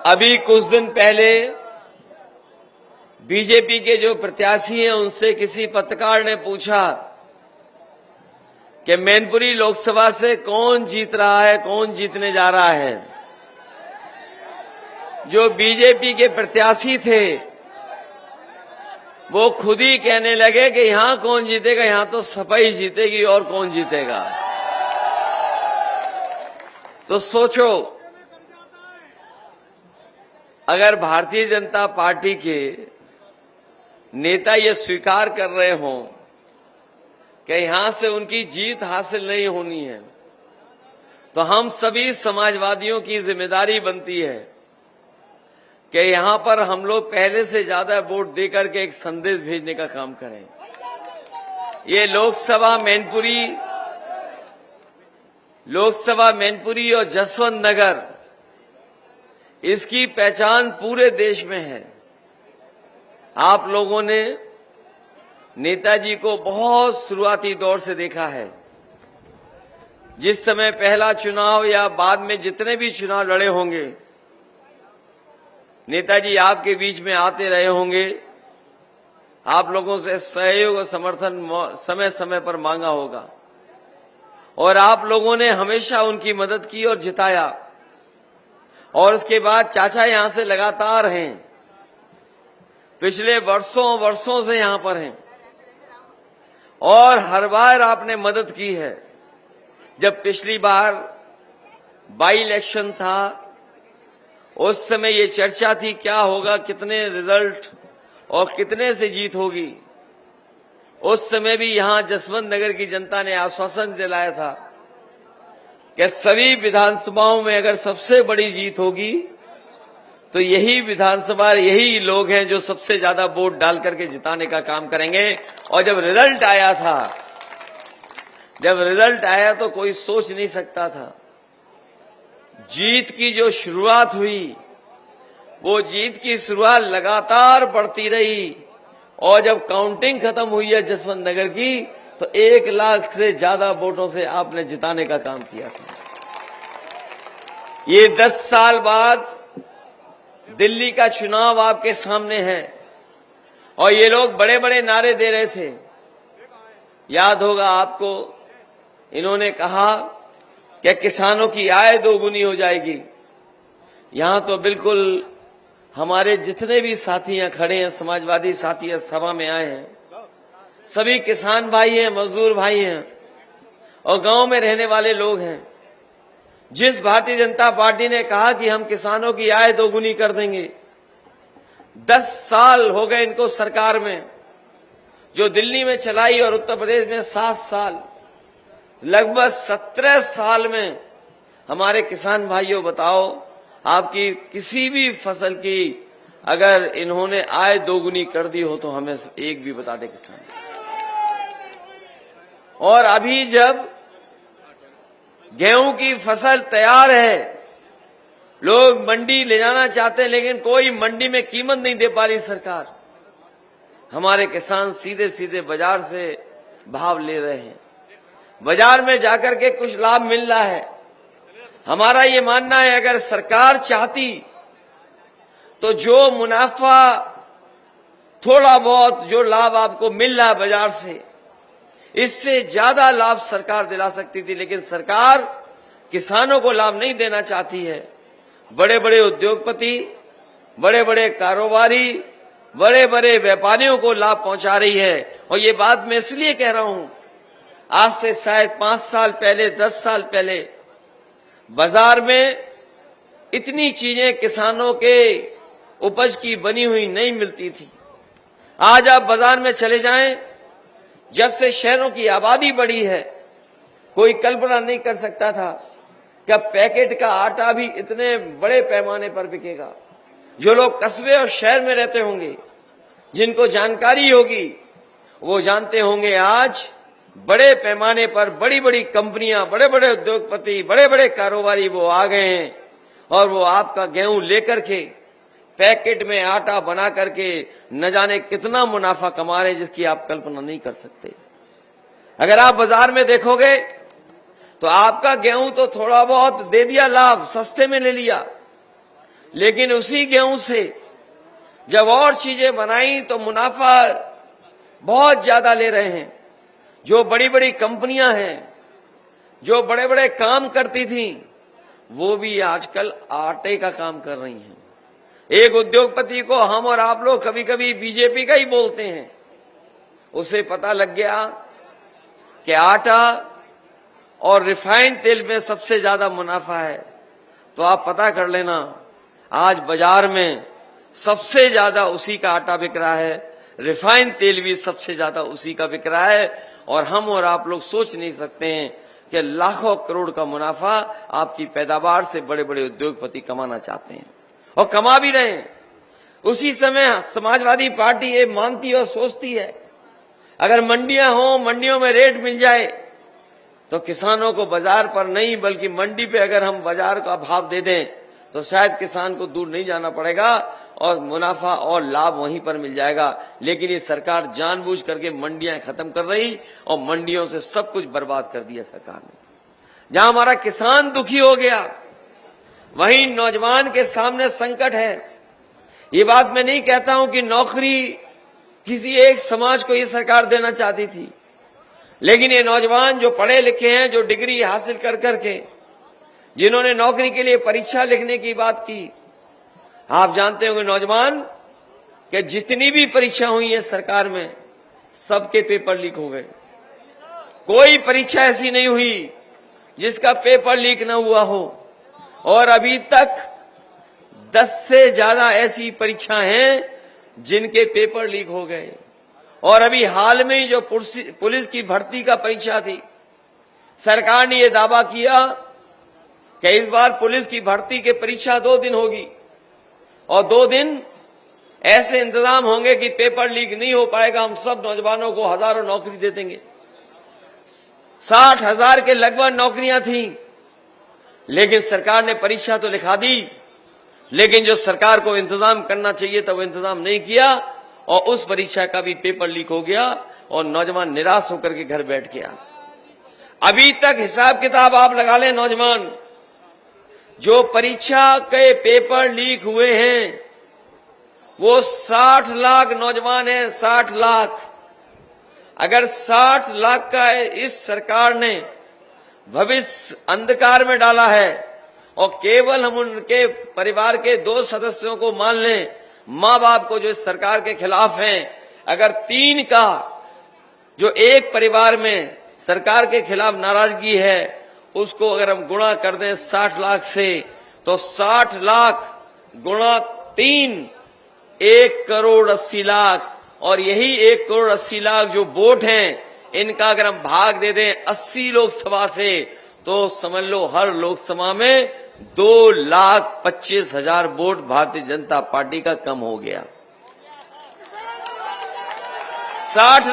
अभी कुछ दिन पहले बीजेपी के जो प्रत्याशी हैं उनसे किसी पत्रकार ने पूछा कि मैनपुरी लोकसभा से कौन जीत रहा है, कौन जीतने जा रहा है। जो बीजेपी के प्रत्याशी थे वो खुद ही कहने लगे कि यहां कौन जीतेगा, यहां तो सपा ही जीतेगी और कौन जीतेगा। तो सोचो, अगर भारतीय जनता पार्टी के नेता ये स्वीकार कर रहे हों कि यहां से उनकी जीत हासिल नहीं होनी है, तो हम सभी समाजवादियों की जिम्मेदारी बनती है कि यहां पर हम लोग पहले से ज्यादा वोट देकर के एक संदेश भेजने का काम करें। ये लोकसभा मैनपुरी और जसवंत नगर, इसकी पहचान पूरे देश में है। आप लोगों ने नेताजी को बहुत शुरुआती दौर से देखा है। जिस समय पहला चुनाव या बाद में जितने भी चुनाव लड़े होंगे, नेताजी आपके बीच में आते रहे होंगे, आप लोगों से सहयोग और समर्थन समय समय पर मांगा होगा और आप लोगों ने हमेशा उनकी मदद की और जिताया। और उसके बाद चाचा यहां से लगातार हैं, पिछले वर्षों से यहां पर हैं और हर बार आपने मदद की है। जब पिछली बार बाई इलेक्शन था, उस समय ये चर्चा थी क्या होगा, कितने रिजल्ट और कितने से जीत होगी। उस समय भी यहां जसवंत नगर की जनता ने आश्वासन दिलाया था कि सभी विधानसभाओं में अगर सबसे बड़ी जीत होगी तो यही विधानसभा, यही लोग हैं जो सबसे ज्यादा वोट डाल करके जिताने का काम करेंगे। और जब रिजल्ट आया तो कोई सोच नहीं सकता था। जीत की जो शुरुआत हुई, वो जीत की शुरुआत लगातार बढ़ती रही और जब काउंटिंग खत्म हुई है जसवंत नगर की, तो 1 लाख से ज्यादा वोटों से आपने जिताने का काम किया था। ये 10 साल बाद दिल्ली का चुनाव आपके सामने है और ये लोग बड़े बड़े नारे दे रहे थे। याद होगा आपको, इन्होंने कहा कि किसानों की आय 2 गुनी हो जाएगी। यहां तो बिल्कुल हमारे जितने भी साथी यहां खड़े हैं, समाजवादी साथी सभा में आए हैं, सभी किसान भाई हैं, मजदूर भाई हैं और गांव में रहने वाले लोग हैं। जिस भारतीय जनता पार्टी ने कहा कि हम किसानों की आय 2 गुनी कर देंगे, 10 साल हो गए इनको सरकार में, जो दिल्ली में चलाई और उत्तर प्रदेश में 7 साल, लगभग 17 साल में हमारे किसान भाइयों बताओ, आपकी किसी भी फसल की अगर इन्होंने आय 2 गुनी कर दी हो तो हमें एक भी बता दे किसान। और अभी जब गेहूं की फसल तैयार है, लोग मंडी ले जाना चाहते हैं लेकिन कोई मंडी में कीमत नहीं दे पा रही सरकार, हमारे किसान सीधे सीधे बाजार से भाव ले रहे हैं। बाजार में जाकर के कुछ लाभ मिल रहा है। हमारा ये मानना है अगर सरकार चाहती तो जो मुनाफा, थोड़ा बहुत जो लाभ आपको मिल रहा है बाजार से, इससे ज्यादा लाभ सरकार दिला सकती थी, लेकिन सरकार किसानों को लाभ नहीं देना चाहती है। बड़े बड़े उद्योगपति, बड़े बड़े कारोबारी, बड़े बड़े व्यापारियों को लाभ पहुंचा रही है। और ये बात मैं इसलिए कह रहा हूं, आज से शायद 5 साल पहले, 10 साल पहले बाजार में इतनी चीजें किसानों के उपज की बनी हुई नहीं मिलती थी। आज आप बाजार में चले जाएं, जब से शहरों की आबादी बढ़ी है, कोई कल्पना नहीं कर सकता था कि पैकेट का आटा भी इतने बड़े पैमाने पर बिकेगा। जो लोग कस्बे और शहर में रहते होंगे, जिनको जानकारी होगी, वो जानते होंगे आज बड़े पैमाने पर बड़ी बड़ी कंपनियां, बड़े बड़े उद्योगपति, बड़े बड़े कारोबारी वो आ गए हैं और वो आपका गेहूं लेकर के पैकेट में आटा बना करके न जाने कितना मुनाफा कमा रहे हैं, जिसकी आप कल्पना नहीं कर सकते। अगर आप बाजार में देखोगे तो आपका गेहूं तो थोड़ा बहुत दे दिया लाभ, सस्ते में ले लिया, लेकिन उसी गेहूं से जब और चीजें बनाई तो मुनाफा बहुत ज्यादा ले रहे हैं। जो बड़ी बड़ी कंपनियां हैं, जो बड़े बड़े काम करती थी, वो भी आजकल आटे का काम कर रही हैं। एक उद्योगपति को हम और आप लोग कभी कभी बीजेपी का ही बोलते हैं, उसे पता लग गया कि आटा और रिफाइंड तेल में सबसे ज्यादा मुनाफा है। तो आप पता कर लेना, आज बाजार में सबसे ज्यादा उसी का आटा बिक रहा है, रिफाइंड तेल भी सबसे ज्यादा उसी का बिक रहा है। और हम और आप लोग सोच नहीं सकते हैं कि लाखों करोड़ का मुनाफा आपकी पैदावार से बड़े बड़े उद्योगपति कमाना चाहते हैं और कमा भी रहे हैं। उसी समय समाजवादी पार्टी ये मानती और सोचती है, अगर मंडियां हो, मंडियों में रेट मिल जाए तो किसानों को बाजार पर नहीं बल्कि मंडी पे अगर हम बाजार का भाव दे दें तो शायद किसान को दूर नहीं जाना पड़ेगा और मुनाफा और लाभ वहीं पर मिल जाएगा। लेकिन ये सरकार जानबूझ करके मंडियां खत्म कर रही और मंडियों से सब कुछ बर्बाद कर दिया सरकार ने। जहां हमारा किसान दुखी हो गया, वहीं नौजवान के सामने संकट है। ये बात मैं नहीं कहता हूं कि नौकरी किसी एक समाज को ये सरकार देना चाहती थी, लेकिन ये नौजवान जो पढ़े लिखे हैं, जो डिग्री हासिल कर करके, जिन्होंने नौकरी के लिए परीक्षा लिखने की बात की, आप जानते होंगे नौजवान कि जितनी भी परीक्षा हुई है सरकार में, सबके पेपर लीक हो गए। कोई परीक्षा ऐसी नहीं हुई जिसका पेपर लीक न हुआ हो। और अभी तक 10 से ज्यादा ऐसी परीक्षाएं हैं जिनके पेपर लीक हो गए। और अभी हाल में जो पुलिस की भर्ती का परीक्षा थी, सरकार ने यह दावा किया कि इस बार पुलिस की भर्ती के परीक्षा 2 दिन होगी और 2 दिन ऐसे इंतजाम होंगे कि पेपर लीक नहीं हो पाएगा। हम सब नौजवानों को हजारों नौकरी दे देंगे। 60,000 के लगभग नौकरियां थी, लेकिन सरकार ने परीक्षा तो लिखा दी, लेकिन जो सरकार को इंतजाम करना चाहिए था वो इंतजाम नहीं किया और उस परीक्षा का भी पेपर लीक हो गया और नौजवान निराश होकर के घर बैठ गया। अभी तक हिसाब किताब आप लगा लें नौजवान, जो परीक्षा के पेपर लीक हुए हैं वो 60 लाख नौजवान हैं। 60 लाख। अगर 60 लाख का इस सरकार ने भविष्य अंधकार में डाला है और केवल हम उनके परिवार के 2 सदस्यों को मान लें, मां बाप को जो इस सरकार के खिलाफ हैं, अगर 3 का जो एक परिवार में सरकार के खिलाफ नाराजगी है, उसको अगर हम गुणा कर दें 60 लाख से, तो 60 लाख गुणा 3, 1 करोड़ 80 लाख। और यही 1 करोड़ 80 लाख जो वोट हैं, इनका अगर हम भाग दे दें 80 लोकसभा से, तो समझ लो हर लोकसभा में 2,25,000 वोट भारतीय जनता पार्टी का कम हो गया। 60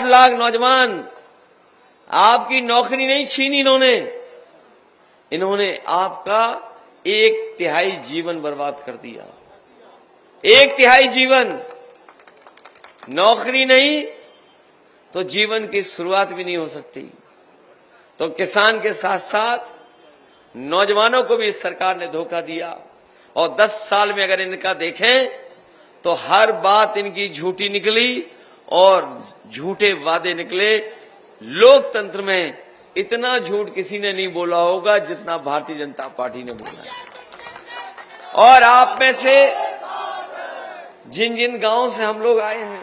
लाख नौजवान, आपकी नौकरी नहीं छीनी इन्होंने आपका 1/3 जीवन बर्बाद कर दिया। 1/3 जीवन। नौकरी नहीं तो जीवन की शुरुआत भी नहीं हो सकती। तो किसान के साथ साथ नौजवानों को भी इस सरकार ने धोखा दिया। और 10 साल में अगर इनका देखें तो हर बात इनकी झूठी निकली और झूठे वादे निकले। लोकतंत्र में इतना झूठ किसी ने नहीं बोला होगा जितना भारतीय जनता पार्टी ने बोला है। और आप में से जिन जिन गांवों से हम लोग आए हैं,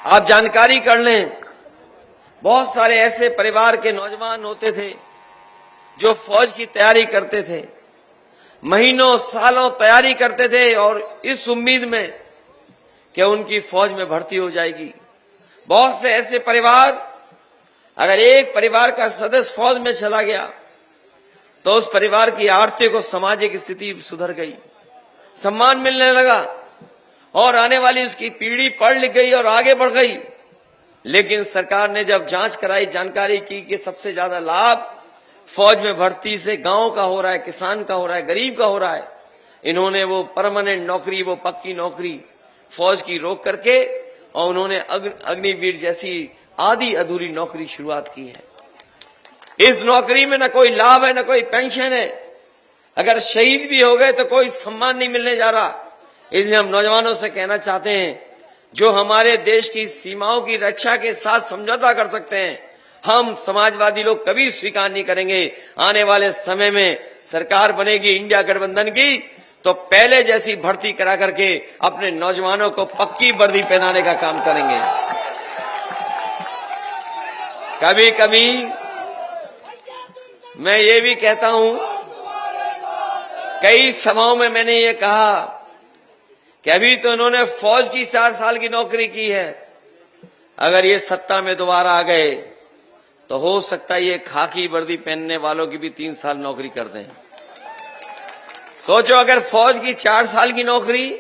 आप जानकारी कर लें, बहुत सारे ऐसे परिवार के नौजवान होते थे जो फौज की तैयारी करते थे, महीनों सालों तैयारी करते थे और इस उम्मीद में कि उनकी फौज में भर्ती हो जाएगी। बहुत से ऐसे परिवार, अगर एक परिवार का सदस्य फौज में चला गया तो उस परिवार की आर्थिक और सामाजिक स्थिति सुधर गई, सम्मान मिलने लगा और आने वाली उसकी पीढ़ी पढ़ लिख गई और आगे बढ़ गई। लेकिन सरकार ने जब जांच कराई, जानकारी की कि सबसे ज्यादा लाभ फौज में भर्ती से गांव का हो रहा है, किसान का हो रहा है, गरीब का हो रहा है, इन्होंने वो परमानेंट नौकरी, वो पक्की नौकरी फौज की रोक करके और उन्होंने अग्निवीर जैसी आधी अधूरी नौकरी शुरुआत की है। इस नौकरी में न कोई लाभ है, न कोई पेंशन है, अगर शहीद भी हो गए तो कोई सम्मान नहीं मिलने जा रहा। इसलिए हम नौजवानों से कहना चाहते हैं, जो हमारे देश की सीमाओं की रक्षा के साथ समझौता कर सकते हैं, हम समाजवादी लोग कभी स्वीकार नहीं करेंगे। आने वाले समय में सरकार बनेगी इंडिया गठबंधन की, तो पहले जैसी भर्ती करा करके अपने नौजवानों को पक्की वर्दी पहनाने का काम करेंगे। कभी कभी मैं ये भी कहता हूं, कई सभाओं में मैंने ये कहा कि अभी तो इन्होंने फौज की 4 साल की नौकरी की है, अगर ये सत्ता में दोबारा आ गए तो हो सकता है ये खाकी वर्दी पहनने वालों की भी 3 साल नौकरी कर दें। सोचो, अगर फौज की 4 साल की नौकरी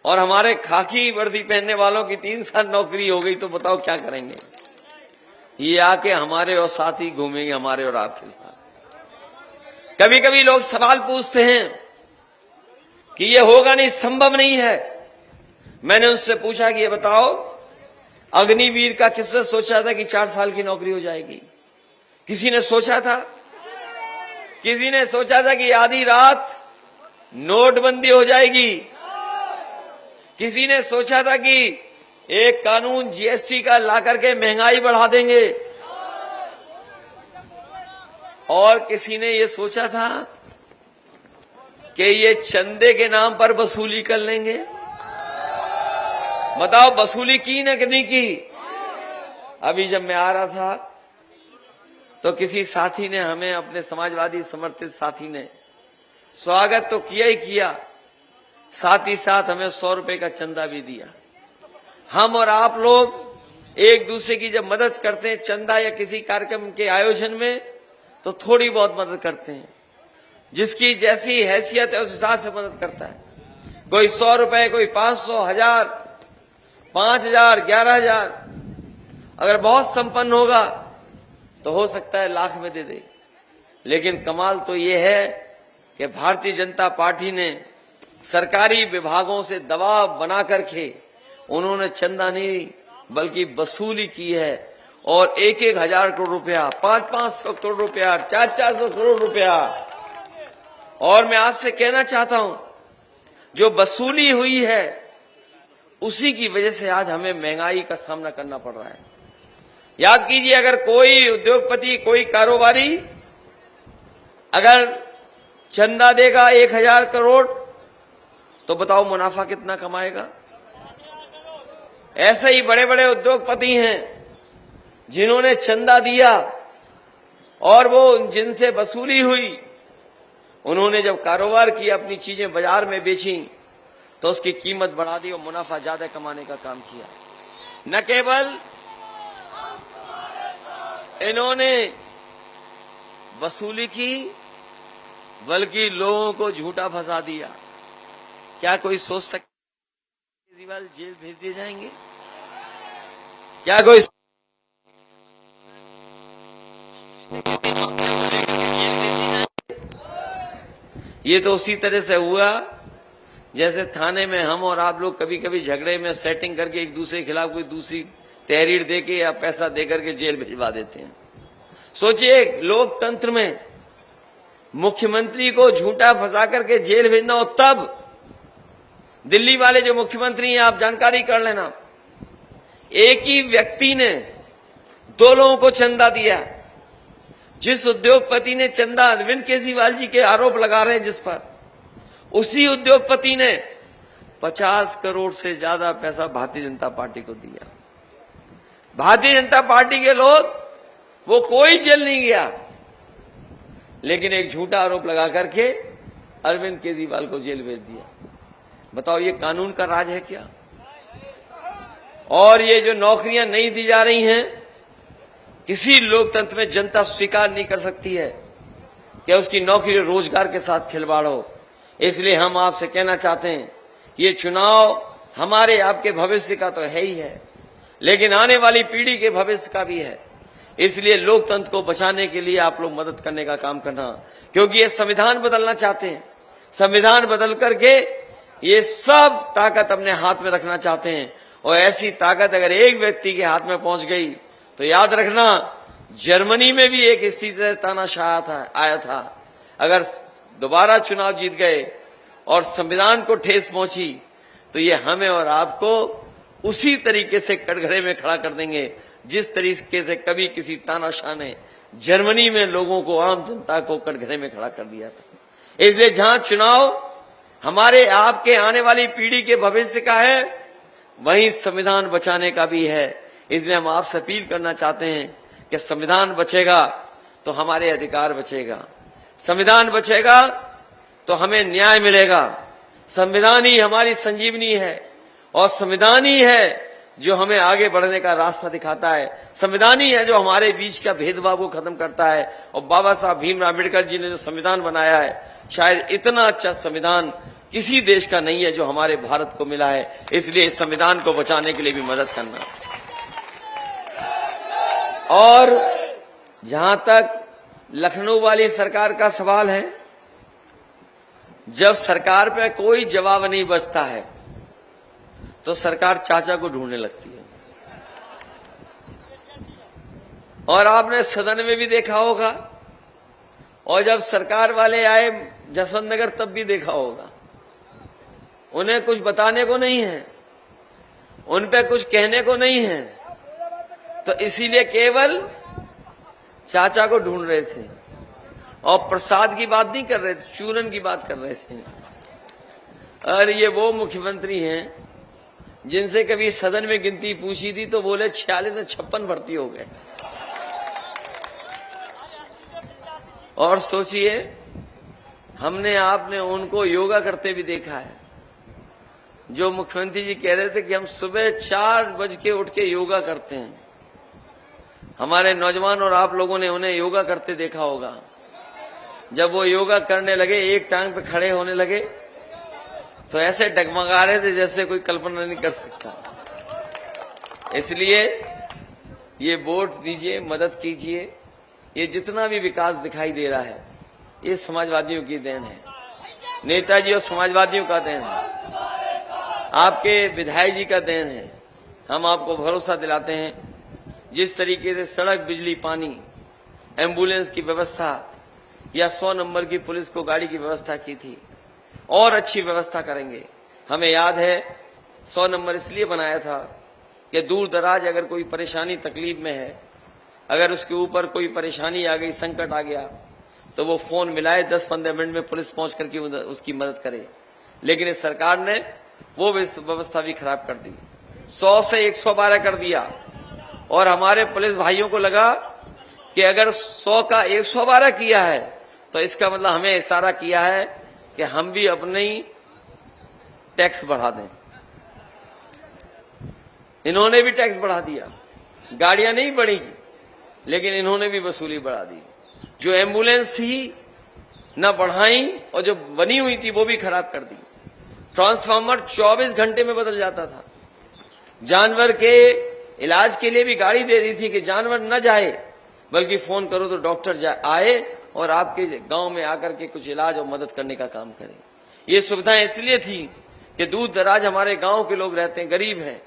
और हमारे खाकी वर्दी पहनने वालों की 3 साल नौकरी हो गई तो बताओ क्या करेंगे। ये आके हमारे और साथ ही घूमेंगे, हमारे और आपके साथ। कभी कभी लोग सवाल पूछते हैं कि ये होगा नहीं, संभव नहीं है। मैंने उनसे पूछा कि ये बताओ, अग्निवीर का किसने सोचा था कि 4 साल की नौकरी हो जाएगी? किसी ने सोचा था? किसी ने सोचा था कि आधी रात नोटबंदी हो जाएगी? किसी ने सोचा था कि एक कानून जीएसटी का ला करके महंगाई बढ़ा देंगे? और किसी ने ये सोचा था कि ये चंदे के नाम पर वसूली कर लेंगे? बताओ, वसूली की न कि नहीं की? अभी जब मैं आ रहा था तो किसी साथी ने हमें, अपने समाजवादी समर्थित साथी ने स्वागत तो किया ही किया, साथ ही साथ हमें 100 रुपए का चंदा भी दिया। हम और आप लोग एक दूसरे की जब मदद करते हैं चंदा या किसी कार्यक्रम के आयोजन में, तो थोड़ी बहुत मदद करते हैं। जिसकी जैसी हैसियत है उस हिसाब से मदद करता है। कोई 100 रुपए, कोई 500, 1000, 5000, 11000। अगर बहुत संपन्न होगा तो हो सकता है लाख में दे दे। लेकिन कमाल तो ये है कि भारतीय जनता पार्टी ने सरकारी विभागों से दबाव बना करके उन्होंने चंदा नहीं बल्कि वसूली की है। और 1-1 हजार करोड़ रुपया, 500-500 करोड़ रुपया, 400-400 करोड़ रुपया। और मैं आपसे कहना चाहता हूं, जो वसूली हुई है उसी की वजह से आज हमें महंगाई का सामना करना पड़ रहा है। याद कीजिए, अगर कोई उद्योगपति, कोई कारोबारी अगर चंदा देगा 1000 करोड़, तो बताओ मुनाफा कितना कमाएगा? ऐसे ही बड़े बड़े उद्योगपति हैं जिन्होंने चंदा दिया और वो जिनसे वसूली हुई, उन्होंने जब कारोबार किया, अपनी चीजें बाजार में बेची, तो उसकी कीमत बढ़ा दी और मुनाफा ज्यादा कमाने का काम किया। न केवल इन्होंने वसूली की बल्कि लोगों को झूठा फंसा दिया। क्या कोई सोच सकता केजरीवाल जेल भेज दिए जाएंगे? क्या कोई ये तो उसी तरह से हुआ जैसे थाने में हम और आप लोग कभी कभी झगड़े में सेटिंग करके एक दूसरे के खिलाफ कोई दूसरी तहरीर देके या पैसा देकर के जेल भिजवा देते हैं। सोचिए, लोकतंत्र में मुख्यमंत्री को झूठा फंसा करके जेल भेजना हो, तब दिल्ली वाले जो मुख्यमंत्री हैं, आप जानकारी कर लेना, एक ही व्यक्ति ने 2 लोगों को चंदा दिया। जिस उद्योगपति ने चंदा, अरविंद केजरीवाल जी के आरोप लगा रहे हैं जिस पर, उसी उद्योगपति ने 50 करोड़ से ज्यादा पैसा भारतीय जनता पार्टी को दिया। भारतीय जनता पार्टी के लोग, वो कोई जेल नहीं गया, लेकिन एक झूठा आरोप लगा करके अरविंद केजरीवाल को जेल भेज दिया। बताओ, ये कानून का राज है क्या? और ये जो नौकरियां नहीं दी जा रही हैं, किसी लोकतंत्र में जनता स्वीकार नहीं कर सकती है कि उसकी नौकरी रोजगार के साथ खिलवाड़ हो। इसलिए हम आपसे कहना चाहते हैं, ये चुनाव हमारे आपके भविष्य का तो है ही है, लेकिन आने वाली पीढ़ी के भविष्य का भी है। इसलिए लोकतंत्र को बचाने के लिए आप लोग मदद करने का काम करना, क्योंकि ये संविधान बदलना चाहते हैं। संविधान बदल करके ये सब ताकत अपने हाथ में रखना चाहते हैं। और ऐसी ताकत अगर एक व्यक्ति के हाथ में पहुंच गई तो याद रखना, जर्मनी में भी एक स्थिति तानाशाह आया था। अगर दोबारा चुनाव जीत गए और संविधान को ठेस पहुंची, तो ये हमें और आपको उसी तरीके से कटघरे में खड़ा कर देंगे जिस तरीके से कभी किसी तानाशाह ने जर्मनी में लोगों को, आम जनता को कटघरे में खड़ा कर दिया था। इसलिए जहां चुनाव हमारे आपके आने वाली पीढ़ी के भविष्य का है, वहीं संविधान बचाने का भी है। इसलिए हम आपसे अपील करना चाहते हैं कि संविधान बचेगा तो हमारे अधिकार बचेगा, संविधान बचेगा तो हमें न्याय मिलेगा। संविधान ही हमारी संजीवनी है और संविधान ही है जो हमें आगे बढ़ने का रास्ता दिखाता है। संविधान ही है जो हमारे बीच का भेदभाव को खत्म करता है। और बाबा साहब भीमराव अम्बेडकर जी ने जो संविधान बनाया है, शायद इतना अच्छा संविधान किसी देश का नहीं है जो हमारे भारत को मिला है। इसलिए इस संविधान को बचाने के लिए भी मदद करना। और जहां तक लखनऊ वाली सरकार का सवाल है, जब सरकार पे कोई जवाब नहीं बचता है तो सरकार चाचा को ढूंढने लगती है। और आपने सदन में भी देखा होगा, और जब सरकार वाले आए जसवंत नगर तब भी देखा होगा, उन्हें कुछ बताने को नहीं है, उन पे कुछ कहने को नहीं है, तो इसीलिए केवल चाचा को ढूंढ रहे थे और प्रसाद की बात नहीं कर रहे थे, चूरन की बात कर रहे थे। और ये वो मुख्यमंत्री हैं जिनसे कभी सदन में गिनती पूछी थी तो बोले 46 से 56 भर्ती हो गए। और सोचिए, हमने आपने उनको योगा करते भी देखा है। जो मुख्यमंत्री जी कह रहे थे कि हम सुबह 4 बज के उठ के योगा करते हैं, हमारे नौजवान और आप लोगों ने उन्हें योगा करते देखा होगा। जब वो योगा करने लगे, एक टांग पे खड़े होने लगे, तो ऐसे डगमगा रहे थे जैसे कोई कल्पना नहीं कर सकता। इसलिए ये वोट दीजिए, मदद कीजिए। ये जितना भी विकास दिखाई दे रहा है, ये समाजवादियों की देन है, नेताजी और समाजवादियों का देन है, आपके विधायक जी का देन है। हम आपको भरोसा दिलाते हैं, जिस तरीके से सड़क, बिजली, पानी, एम्बुलेंस की व्यवस्था या 100 नंबर की पुलिस को गाड़ी की व्यवस्था की थी, और अच्छी व्यवस्था करेंगे। हमें याद है 100 नंबर इसलिए बनाया था कि दूर दराज अगर कोई परेशानी तकलीफ में है, अगर उसके ऊपर कोई परेशानी आ गई, संकट आ गया, तो वो फोन मिलाए, 10-15 मिनट में पुलिस पहुंच करके उसकी मदद करे। लेकिन इस सरकार ने वो व्यवस्था भी खराब कर दी, 100 से 112 कर दिया। और हमारे पुलिस भाइयों को लगा कि अगर 100 का 112 किया है तो इसका मतलब हमें इशारा किया है कि हम भी अपने ही टैक्स बढ़ा दें। इन्होंने भी टैक्स बढ़ा दिया, गाड़ियां नहीं बढ़ी, लेकिन इन्होंने भी वसूली बढ़ा दी। जो एम्बुलेंस थी न बढ़ाई, और जो बनी हुई थी वो भी खराब कर दी। ट्रांसफार्मर 24 घंटे में बदल जाता था। जानवर के इलाज के लिए भी गाड़ी दे दी थी कि जानवर न जाए, बल्कि फोन करो तो डॉक्टर आए और आपके गांव में आकर के कुछ इलाज और मदद करने का काम करे। ये सुविधाएं इसलिए थी कि दूर दराज हमारे गांव के लोग रहते हैं, गरीब हैं,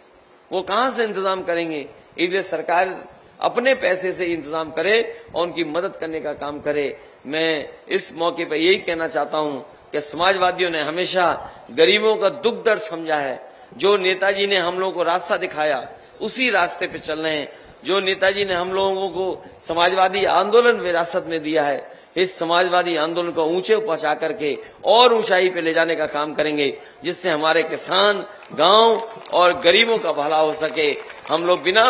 वो कहां से इंतजाम करेंगे। इसलिए सरकार अपने पैसे से इंतजाम करे और उनकी मदद करने का काम करे। मैं इस मौके पर यही कहना चाहता हूं कि समाजवादियों ने हमेशा गरीबों का दुख दर्द समझा है। जो नेताजी ने हम लोगों को रास्ता दिखाया, उसी रास्ते पे चल रहे हैं। जो नेताजी ने हम लोगों को समाजवादी आंदोलन विरासत में दिया है, इस समाजवादी आंदोलन को ऊंचे पहुंचा करके और ऊंचाई पे ले जाने का काम करेंगे, जिससे हमारे किसान, गांव और गरीबों का भला हो सके। हम लोग बिना